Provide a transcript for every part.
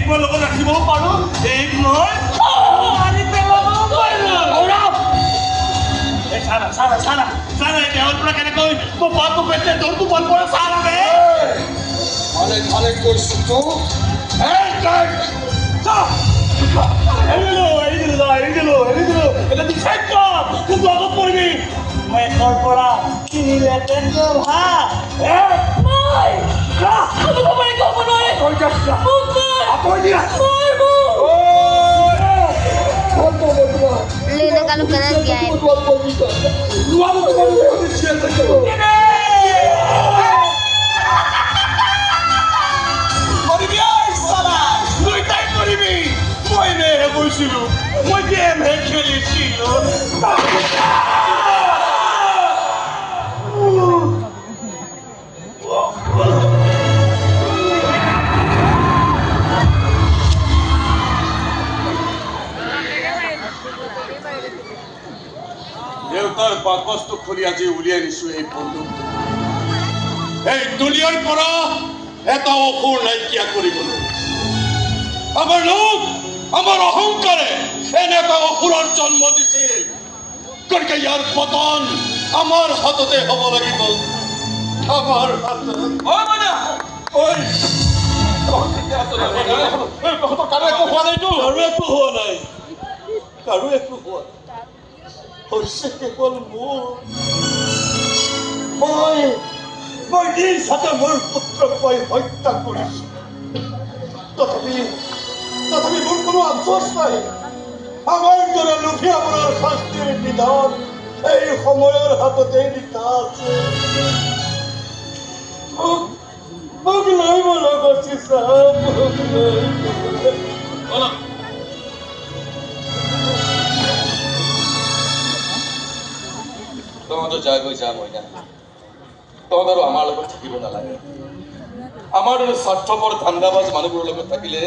এইক মই লগত ৰাখিবও পাৰোঁ এইক মই মাৰি পেলাব পাৰোঁ চাৰা চাৰা চাৰা চাৰা এই দেহৰ পৰা কেনেকৈ পাতটো পেটে দৌৰটো বল পৰে চাৰা বে ভালে ভালে কৈছোঁ তো এৰি দিলো এটা ডিচাইড কৰ কোনটো আগত পৰিবি মই একৰ পৰা কিনিলে তেন্তে ভাত Lena kalau kena game. মই গেম হে খেলিছিলোঁ দেউতাৰ বাকচটো খুলি আজি উলিয়াই নিছোঁ এই বন্দুকটো এই দুনিয়াৰ পৰা এটা অসুৰ নাইকিয়া কৰিবলৈ আমাৰ লোক আমাৰ অহংকাৰে এনে এটা অসুৰৰ জন্ম দিছে গতিকে ইয়াৰ পতন আমাৰ হাততে হ'ব লাগিব আমাৰ হাতত কাৰো একো হোৱা হৈছে কেৱল মোৰ মই নিজ হাতে মোৰ পুত্ৰক মই হত্যা কৰিছোঁ তথাপি মোৰ কোনো আফসোস নাই আমাৰ দৰে লোভীয়াবোৰৰ শাস্তিৰ বিধান এই সময়ৰ হাততে লিখা আছে মোক লৈ মনা কৰিছে চাহাব তহঁতৰ যা গৈ যা মইনা তহঁত আৰু আমাৰ লগত থাকিব নালাগে আমাৰ দৰে স্বাৰ্থপৰ ধান্দাবাজ মানুহবোৰৰ লগত থাকিলে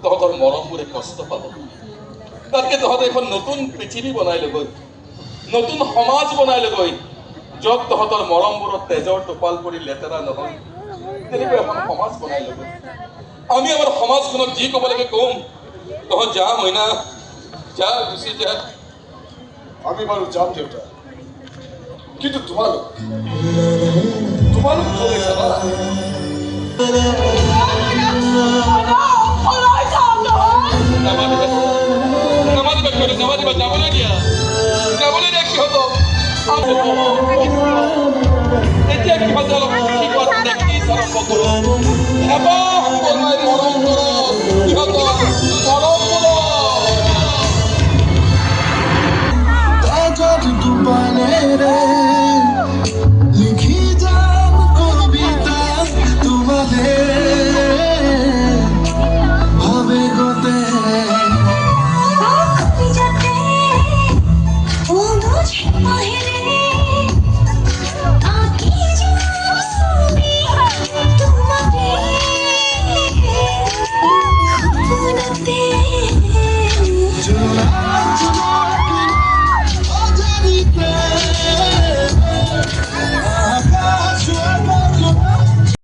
তহঁতৰ মৰমবোৰে কষ্ট পাব তাতকে তহঁতে এখন নতুন পৃথিৱী বনাই ল'গৈ নতুন সমাজ বনাই ল'গৈ য'ত তহঁতৰ মৰমবোৰত তেজৰ টোপাল পৰি লেতেৰা নহয় তেনেকৈ এখন সমাজ বনাই ল'গৈ আমি আমাৰ সমাজখনক যি ক'ব লাগে ক'ম তহঁত যা মইনা যা গুচি যা আমি বাৰু যাম দেউতা কিন্তু তোমালোক ক'লে যাবা যাবলৈ দিয়া সিহঁতক এতিয়া সিহঁতে অলপ আৰম্ভ কৰোঁ